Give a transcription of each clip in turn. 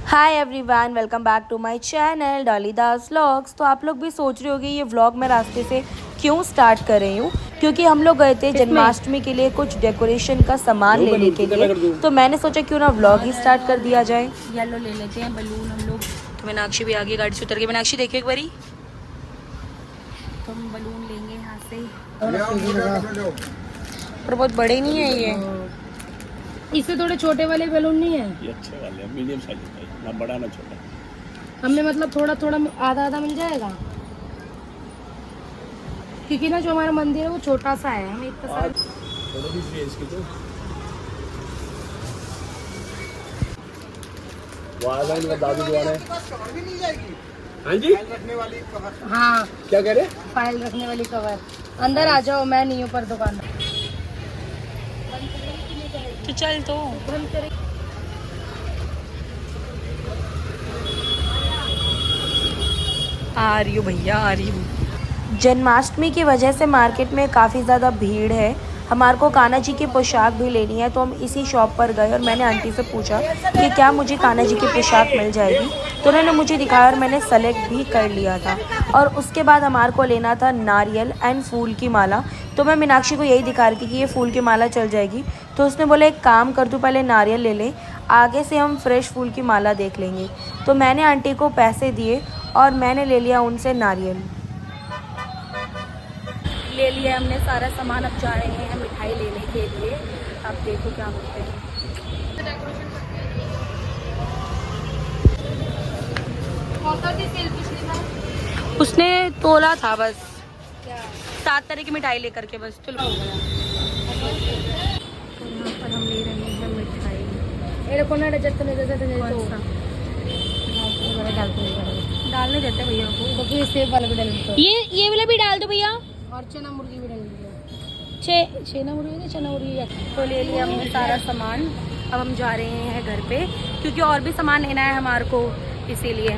Hi everyone, welcome back to my channel Dolly Das vlogs. तो आप लोग भी सोच रहे होंगे ये व्लॉग मैं रास्ते से क्यों स्टार्ट कर रही हूँ, क्योंकि हम लोग गए थे जन्माष्टमी के लिए कुछ डेकोरेशन का सामान लेने के लिए। तो मैंने सोचा क्यों ना व्लॉग ही स्टार्ट कर दिया जाए। येलो ले लेते हैं बलून हम लोग। तो मीनाक्षी भी आगे गाड़ी से उतर के, मीनाक्षी देखिए एक बारी, तो हम बलून लेंगे यहाँ से। पर बहुत बड़े नहीं है ये, इससे थोड़े छोटे वाले बैलून नहीं है, ये अच्छे वाले हैं, मीडियम साइज का है, ना बड़ा ना छोटा। हमें मतलब थोड़ा थोड़ा आधा आधा मिल जाएगा, क्योंकि ना जो हमारा मंदिर है वो छोटा सा है, हमें इतना सारा थोड़ा भी फ्री है इसकी। तो वाला इनका दादू दुआरा है। हाँ जी, रखने वाली कवर। हाँ, क्या कह रहे? फाइल रखने वाली कवर। अंदर आ जाओ, मैं नहीं हूँ पर दुकान। तो चल तो आ रही हूँ भैया, आ रही हूँ। जन्माष्टमी की वजह से मार्केट में काफ़ी ज़्यादा भीड़ है। हमारे को कान्हा जी की पोशाक भी लेनी है, तो हम इसी शॉप पर गए और मैंने आंटी से पूछा कि क्या मुझे कान्हा जी की पोशाक मिल जाएगी। तो उन्होंने मुझे दिखाया और मैंने सेलेक्ट भी कर लिया था। और उसके बाद हमारे को लेना था नारियल एंड फूल की माला। तो मैं मीनाक्षी को यही दिखा रही थी कि ये फूल की माला चल जाएगी। तो उसने बोला एक काम कर, तू पहले नारियल ले ले, आगे से हम फ्रेश फूल की माला देख लेंगे। तो मैंने आंटी को पैसे दिए और मैंने ले लिया उनसे नारियल। ले लिया हमने सारा सामान, अब जा रहे हैं मिठाई लेने के लिए। अब देखो क्या होते हैं। उसने तोला था बस 7 तरह की मिठाई लेकर के, बस चलो। तो यहाँ पर हम ले रहे हैं मिठाई। डालने देते भैया को, सेब वाला भी डाल दो, ये वाला भी डाल दो भैया, और चना मुर्गी भी डाल दो। चना मुर्गी। तो ले लिया हमने सारा सामान। अब हम जा रहे हैं घर पे, क्योंकि और भी सामान लेना है हमारे को, इसीलिए।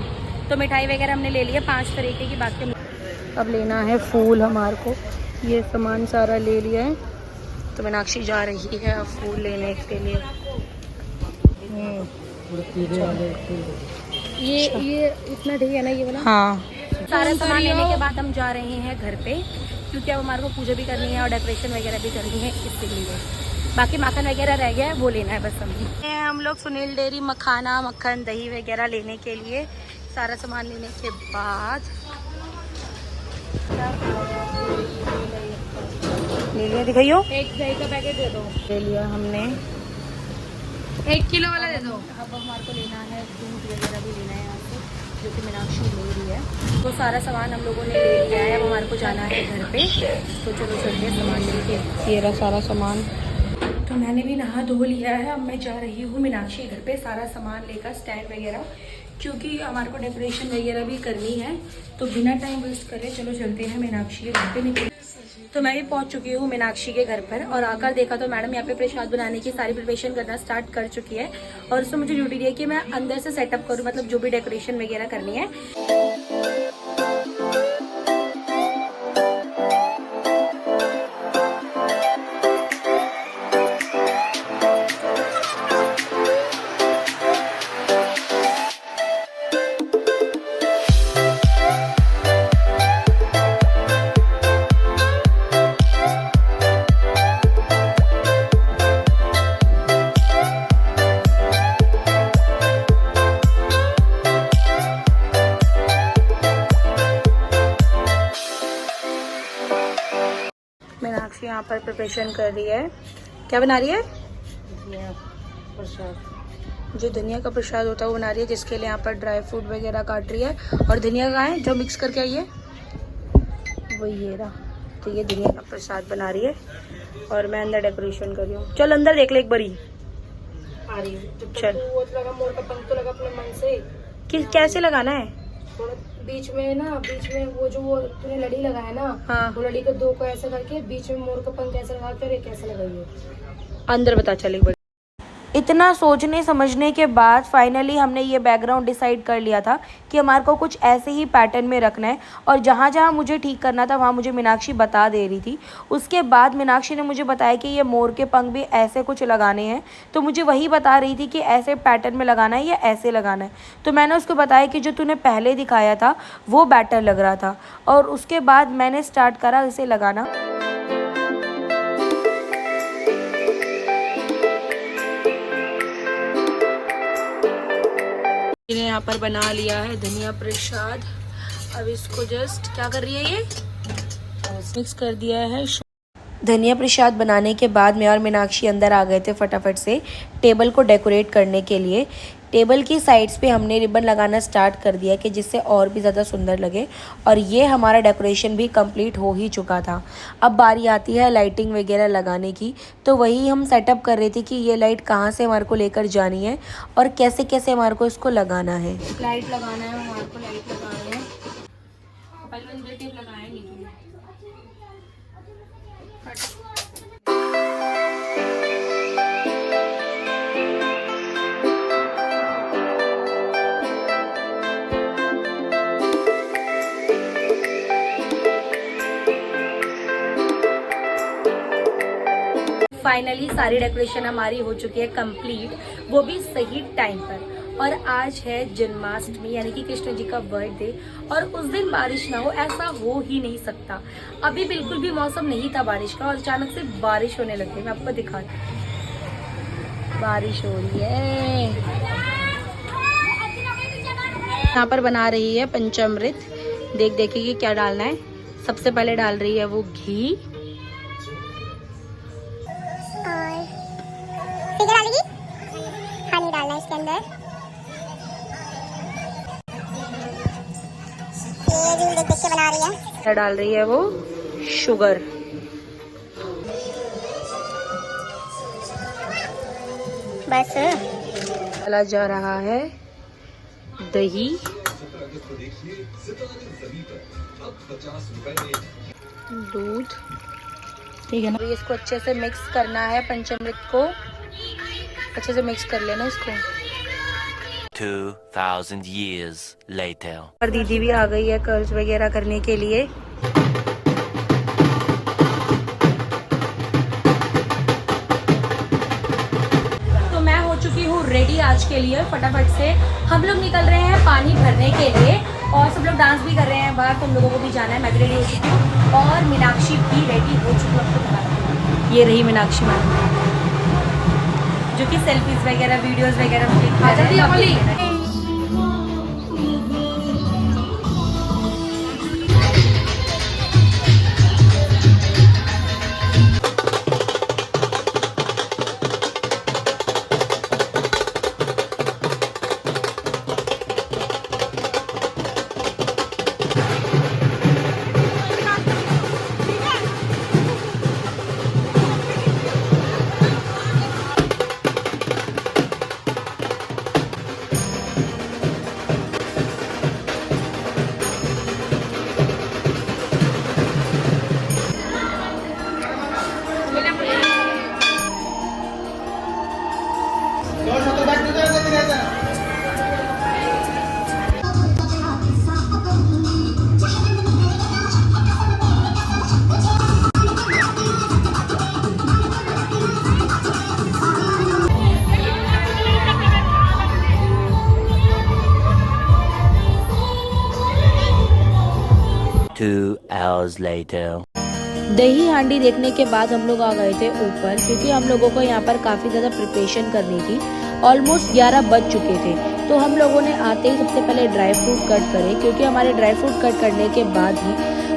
तो मिठाई वगैरह हमने ले लिया 5 तरीके की। बाकी अब लेना है फूल हमारे को, ये सामान सारा ले लिया है। तो मीनाक्षी जा रही है अब फूल लेने के लिए। ये इतना ठीक है ना, ये वाला। हाँ, सारा सामान लेने के बाद हम जा रहे हैं घर पे, क्योंकि अब हमारे को पूजा भी करनी है और डेकोरेशन वगैरह भी करनी है, इसलिए। बाकी माखन वगैरह रह गया है, वो लेना है बस हमें। हम लोग सुनील डेयरी मखाना, मक्खन, दही वगैरह लेने के लिए। सारा सामान लेने के बाद ले लिया, दिखाइयो। एक दही का पैकेट दे दो। ले लिया हमने 1 किलो वाला दे दो। अब हमारे को लेना है दूध वगैरह भी लेना है यहाँ से, जो कि मीनाक्षी ले रही है। तो सारा सामान हम लोगों ने ले लिया है। अब हमारे को जाना है घर पे, तो चलो चलते हैं सामान लेके। ये रहा सारा सामान। तो मैंने भी नहा धो लिया है। अब मैं जा रही हूँ मीनाक्षी घर पे सारा सामान लेकर, स्टैंड वगैरह, क्योंकि हमारे को डेकोरेशन वगैरह भी करनी है। तो बिना टाइम वेस्ट करे चलो चलते हैं मीनाक्षी के घर पे निकल। तो मैं भी पहुंच चुकी हूँ मीनाक्षी के घर पर, और आकर देखा तो मैडम यहाँ पे प्रसाद बनाने की सारी प्रिपरेशन करना स्टार्ट कर चुकी है। और उसने मुझे ड्यूटी दी है कि मैं अंदर से सेटअप करूँ, मतलब जो भी डेकोरेशन वगैरह करनी है। मीनाक्षी यहाँ पर प्रिपरेशन कर रही है। क्या बना रही है? प्रसाद, जो धनिया का प्रसाद होता है वो बना रही है, जिसके लिए यहाँ पर ड्राई फ्रूट वगैरह काट रही है। और धनिया कहाँ है जो मिक्स करके आई है? वो ये रहा। तो ये धनिया का प्रसाद बना रही है और मैं अंदर डेकोरेशन कर रही हूँ। चल अंदर देख ले एक बारी। आ रही है। चल। वो तो लगा, मोर का पंख तो लगा अपने मन से। कैसे लगाना है? थोड़ा बीच में ना, बीच में वो जो वो तूने लड़ी लगाया ना, हाँ। वो लड़ी को 2 को ऐसे करके बीच में मोर का पंख ऐसे लगा के, कैसे लगाइए अंदर बता चल एक बार। इतना सोचने समझने के बाद फाइनली हमने ये बैकग्राउंड डिसाइड कर लिया था कि हमारे को कुछ ऐसे ही पैटर्न में रखना है। और जहाँ जहाँ मुझे ठीक करना था वहाँ मुझे मीनाक्षी बता दे रही थी। उसके बाद मीनाक्षी ने मुझे बताया कि ये मोर के पंख भी ऐसे कुछ लगाने हैं, तो मुझे वही बता रही थी कि ऐसे पैटर्न में लगाना है या ऐसे लगाना है। तो मैंने उसको बताया कि जो तूने पहले दिखाया था वो बेटर लग रहा था, और उसके बाद मैंने स्टार्ट करा इसे लगाना। मैंने यहाँ पर बना लिया है धनिया प्रसाद। अब इसको जस्ट क्या कर रही है, ये मिक्स कर दिया है। धनिया प्रसाद बनाने के बाद मैं और मीनाक्षी अंदर आ गए थे फटाफट से टेबल को डेकोरेट करने के लिए। टेबल की साइड्स पे हमने रिबन लगाना स्टार्ट कर दिया कि जिससे और भी ज़्यादा सुंदर लगे। और ये हमारा डेकोरेशन भी कंप्लीट हो ही चुका था। अब बारी आती है लाइटिंग वगैरह लगाने की, तो वही हम सेटअप कर रहे थे कि ये लाइट कहाँ से हमारे को लेकर जानी है और कैसे कैसे हमारे को इसको लगाना है। लाइट लगाना है हमारे को, लाइट लगाना है। पहले टेप लगाएंगे फाइनली सारी डेकोरेशन हमारी हो चुकी है कंप्लीट, वो भी सही टाइम पर। और आज है जन्माष्टमी यानी कि कृष्ण जी का बर्थडे, और उस दिन बारिश ना हो ऐसा हो ही नहीं सकता। अभी बिल्कुल भी मौसम नहीं था बारिश का और अचानक से बारिश होने लगी। मैं आपको दिखाती हूँ, बारिश हो रही है। यहाँ पर बना रही है पंचामृत। देख देखिए कि क्या डालना है। सबसे पहले डाल रही है वो घी, हनी डालना है इसके अंदर। ये जो देख के बना रही है, क्या डाल रही है वो शुगर। बस डाला जा रहा है दही, दूध, ठीक है ना। इसको अच्छे से मिक्स करना है, पंचामृत को अच्छे से मिक्स कर लेना इसको। 2000 years later. और दीदी भी आ गई है कर्ल्स वगैरह करने के लिए। तो मैं हो चुकी हूँ रेडी आज के लिए। फटाफट से हम लोग निकल रहे हैं पानी भरने के लिए, और सब लोग डांस भी कर रहे हैं बाहर, तुम लोगों को भी जाना है। मैं भी रेडी हो चुकी हूँ और मीनाक्षी भी रेडी हो चुकी है। ये रही मीनाक्षी मैम जो कि सेल्फीज वगैरह वीडियोस वगैरह दिखा रही है। Two hours later. दही हांडी देखने के बाद हम लोग आ गए थे ऊपर, क्योंकि हम लोगों को यहाँ पर काफ़ी ज़्यादा प्रिपरेशन करनी थी। ऑलमोस्ट 11 बज चुके थे, तो हम लोगों ने आते ही सबसे पहले ड्राई फ्रूट कट करे, क्योंकि हमारे ड्राई फ्रूट कट करने के बाद ही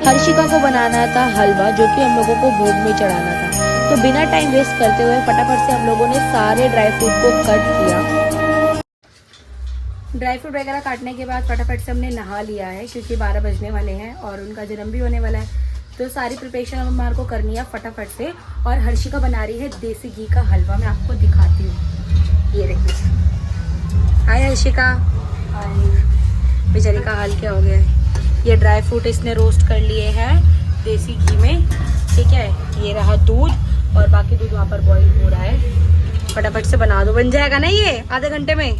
हर्षिका को बनाना था हलवा, जो कि हम लोगों को भोग में चढ़ाना था। तो बिना टाइम वेस्ट करते हुए फटाफट से हम लोगों ने सारे ड्राई फ्रूट को कट किया। ड्राई फ्रूट वगैरह काटने के बाद फटाफट से हमने नहा लिया है, क्योंकि 12 बजने वाले हैं और उनका जन्म भी होने वाला है। तो सारी प्रिपरेशन अब हमारे को करनी है फटाफट से। और हर्षिका बना रही है देसी घी का हलवा, मैं आपको दिखाती हूँ। ये देखिए, हाय हर्षिका। बेचारी का हाल क्या हो गया है। ये ड्राई फ्रूट इसने रोस्ट कर लिए हैं देसी घी में, ठीक है। ये रहा दूध और बाकी दूध वहाँ पर बॉईल हो रहा है। फटाफट से बना दो, बन जाएगा ना ये आधे घंटे में।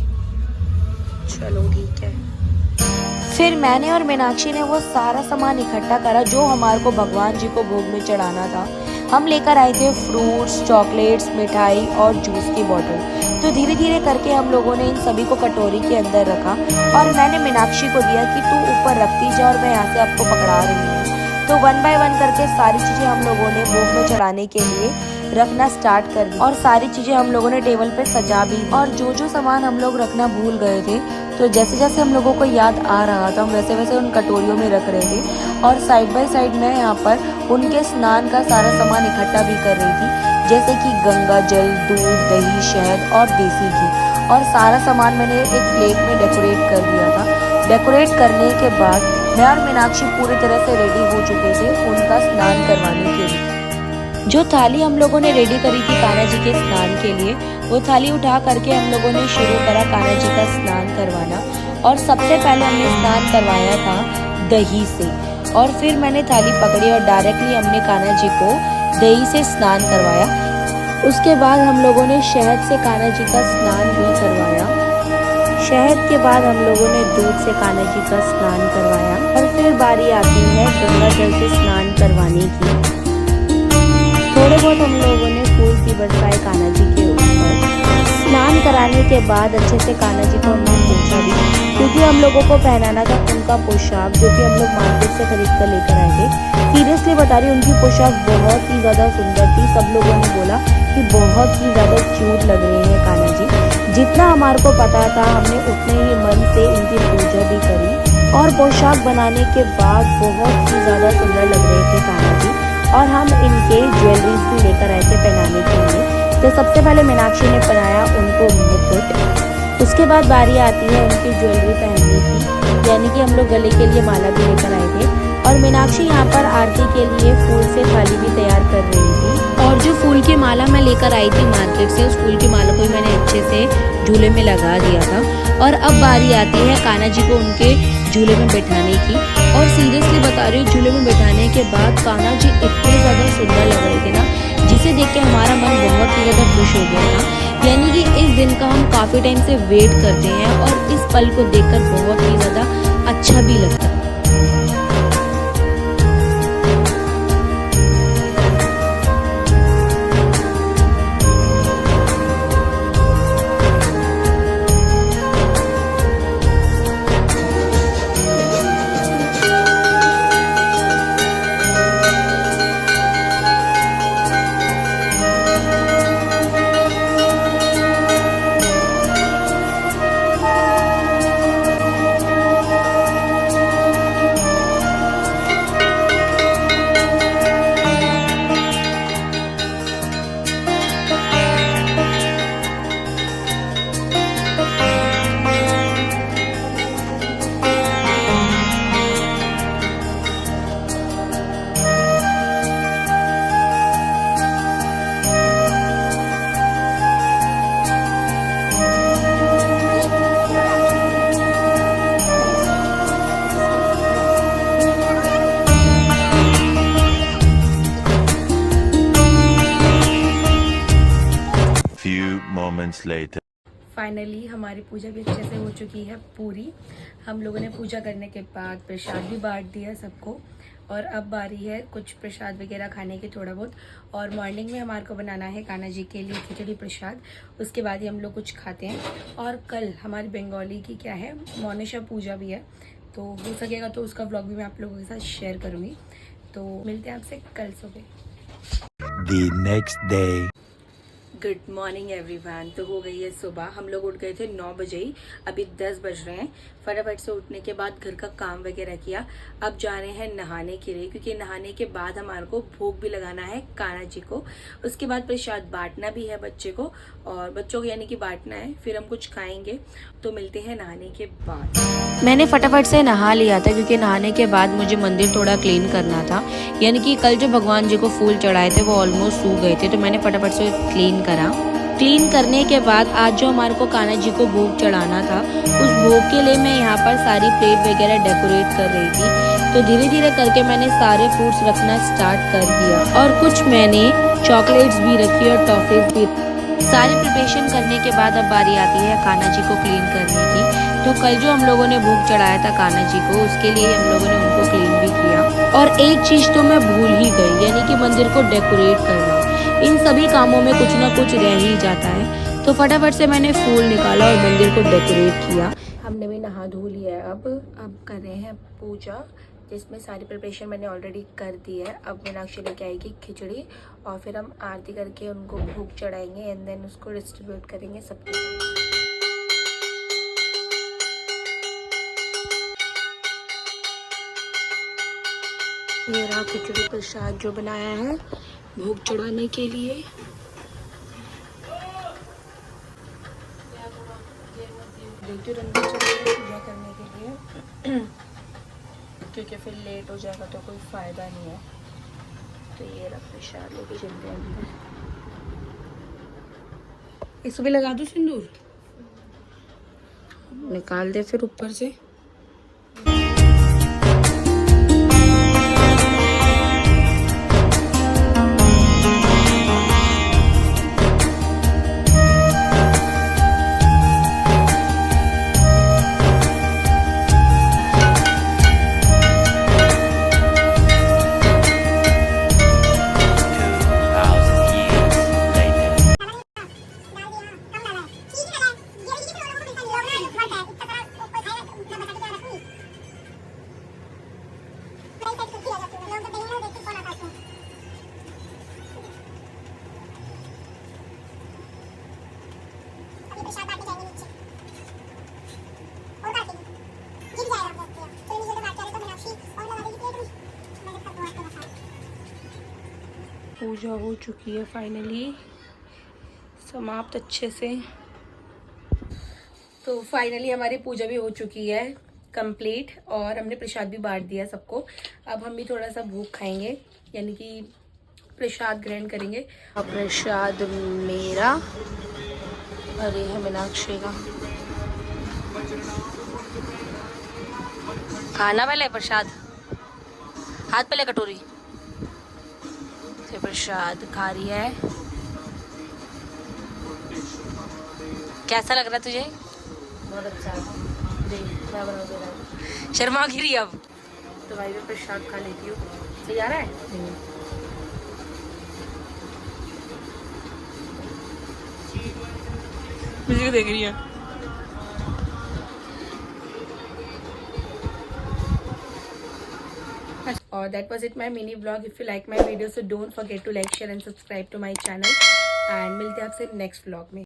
चलो ठीक है। फिर मैंने और मीनाक्षी ने वो सारा सामान इकट्ठा करा जो हमारे को भगवान जी को भोग में चढ़ाना था। हम लेकर आए थे फ्रूट्स, चॉकलेट्स, मिठाई और जूस की बोतल। तो धीरे धीरे करके हम लोगों ने इन सभी को कटोरी के अंदर रखा और मैंने मीनाक्षी को दिया कि तू ऊपर रखती जा और मैं यहाँ से आपको पकड़ा रही हूँ। तो 1 बाय 1 करके सारी चीजें हम लोगों ने भोग में चढ़ाने के लिए रखना स्टार्ट कर दी और सारी चीजें हम लोगों ने टेबल पे सजा भी। और जो जो सामान हम लोग रखना भूल गए थे, तो जैसे जैसे हम लोगों को याद आ रहा था हम वैसे वैसे उन कटोरियों में रख रहे थे। और साइड बाय साइड में यहाँ पर उनके स्नान का सारा सामान इकट्ठा भी कर रही थी, जैसे कि गंगा जल, दूध, दही, शहद और देसी घी। और सारा सामान मैंने एक प्लेट में डेकोरेट कर दिया था। डेकोरेट करने के बाद मैं और मीनाक्षी पूरी तरह से रेडी हो चुके थे उनका स्नान करवाने के लिए। जो थाली हम लोगों ने रेडी करी थी कान्हा जी के स्नान के लिए, वो थाली उठा करके हम लोगों ने शुरू करा कान्हा जी का स्नान करवाना। और सबसे पहले हमने स्नान करवाया था दही से, और फिर मैंने थाली पकड़ी और डायरेक्टली हमने कान्हा जी को दही से स्नान करवाया। उसके बाद हम लोगों ने शहद से कान्हा जी का स्नान भी करवाया। शहद के बाद हम लोगों ने दूध से कान्हा जी का स्नान करवाया। और फिर बारी आती है गंगा जल से स्नान करवाने की। थोड़े बहुत हम लोगों ने फूल भी बरसाए कान्हा जी के ऊपर। स्नान कराने के बाद अच्छे से कान्हा जी को हमने पोछा भी, क्योंकि हम लोगों को पहनाना था उनका पोशाक जो कि हम लोग मार्केट से खरीद कर लेकर आए थे। सीरियसली बता रही, उनकी पोशाक बहुत ही ज़्यादा सुंदर थी। सब लोगों ने बोला कि बहुत ही ज़्यादा क्यूट लग रहे हैं कान्हा जी। जितना हमारे को पता था हमने उतने ही मन से इनकी पूजा भी करी। और पोशाक बनाने के बाद बहुत ही ज़्यादा सुंदर लग रहे थे कान्हा जी। और हम इनके ज्वेलरीज भी लेकर आए थे पहनाने के लिए। तो सबसे पहले मीनाक्षी ने पहनाया उनको मुकुट। उसके बाद बारी आती है उनकी ज्वेलरी पहनने की, यानी कि हम लोग गले के लिए माला भी लेकर आए थे। और मीनाक्षी यहाँ पर आरती के लिए फूल से थाली भी तैयार कर रही थी। और जो फूल की माला मैं लेकर आई थी मार्केट से, उस फूल की माला को मैंने अच्छे से झूले में लगा दिया था। और अब बारी आती है कान्हा जी को उनके झूले में बैठाने की। और सीरियसली बता रही हूँ, झूले में बैठाने के बाद कान्हा जी इतने ज़्यादा सुंदर लग रहे थे ना, जिसे देख के हमारा मन बहुत ही ज़्यादा खुश हो गया था। यानी कि इस दिन का हम काफ़ी टाइम से वेट करते हैं और इस पल को देखकर बहुत ही ज़्यादा अच्छा भी लगता है। Later. फाइनली हमारी पूजा भी अच्छे से हो चुकी है पूरी। हम लोगों ने पूजा करने के बाद प्रसाद भी बांट दिया सबको। और अब बारी है कुछ प्रसाद वगैरह खाने की थोड़ा बहुत। और मॉर्निंग में हमारे को बनाना है कान्हा जी के लिए खिचड़ी प्रसाद, उसके बाद ही हम लोग कुछ खाते हैं। और कल हमारी बंगाली की क्या है, मोनिशा पूजा भी है, तो हो सकेगा तो उसका व्लॉग भी मैं आप लोगों के साथ शेयर करूँगी। तो मिलते हैं आपसे कल सुबह। The next day. Good morning everyone. तो हो गई है सुबह, हम लोग उठ गए थे 9 बजे ही, अभी 10 बज रहे हैं। फटाफट से उठने के बाद घर का काम वगैरह किया। अब जा रहे हैं नहाने के लिए, क्योंकि नहाने के बाद हमारे को भोग भी लगाना है कान्हा जी को। उसके बाद प्रसाद बांटना भी है बच्चे को, और बच्चों को यानी कि बांटना है, फिर हम कुछ खाएंगे। तो मिलते हैं नहाने के बाद। मैंने फटाफट से नहा लिया था, क्योंकि नहाने के बाद मुझे मंदिर थोड़ा क्लीन करना था। यानी कि कल जो भगवान जी को फूल चढ़ाए थे वो ऑलमोस्ट सूख गए थे, तो मैंने फटाफट से क्लीन करा। क्लीन करने के बाद आज जो हमारे को कान्हा जी को भोग चढ़ाना था, उस भोग के लिए मैं यहाँ पर सारी प्लेट वगैरह डेकोरेट कर रही थी। तो धीरे धीरे करके मैंने सारे फ्रूट्स रखना स्टार्ट कर दिया, और कुछ मैंने चॉकलेट्स भी रखी और टॉफीज भी। सारी प्रिपरेशन करने के बाद अब बारी आती है कान्हा जी को क्लीन करने की। तो कल जो हम लोगों ने भोग चढ़ाया था कान्हा जी को, उसके लिए हम लोगों ने उनको क्लीन भी किया। और एक चीज तो मैं भूल ही गई, यानी कि मंदिर को डेकोरेट करना। इन सभी कामों में कुछ ना कुछ रह ही जाता है, तो फटाफट से मैंने फूल निकाला और मंदिर को डेकोरेट किया। हमने भी नहा धो लिया है, अब कर रहे हैं पूजा, जिसमें सारी प्रिपरेशन मैंने ऑलरेडी कर दी है। अब मीनाक्षी लेके आएगी खिचड़ी और फिर हम आरती करके उनको भोग चढ़ाएंगे एंड देन उसको डिस्ट्रीब्यूट करेंगे सबके साथ। ये रहा खिचड़ी प्रसाद जो बनाया है भोग चढ़ाने के लिए। देखते रंग पूजा करने के लिए क्योंकि फिर लेट हो जाएगा तो कोई फायदा नहीं है। तो ये रहा प्रसाद लेके चलते हैं अंदर। इसको भी लगा दो सिंदूर, निकाल दे फिर ऊपर से। पूजा हो चुकी है फाइनली समाप्त अच्छे से। तो फाइनली हमारी पूजा भी हो चुकी है कंप्लीट और हमने प्रसाद भी बांट दिया सबको। अब हम भी थोड़ा सा भोग खाएंगे, यानी कि प्रसाद ग्रहण करेंगे। अब प्रसाद मेरा और ये है मीनाक्षी का। खाना पहले प्रसाद, हाथ पहले कटोरी से प्रसाद खा रही है। कैसा लग रहा है तुझे? बहुत अच्छा है। शर्मा गिरी अब तो भाई मैं प्रसाद खा लेती हूँ। सही आ रहा है? मुझे देख रही है। और that was it my mini vlog. If you like my video so don't forget to like, share and subscribe to my channel. And मिलते हैं आपसे नेक्स्ट vlog में।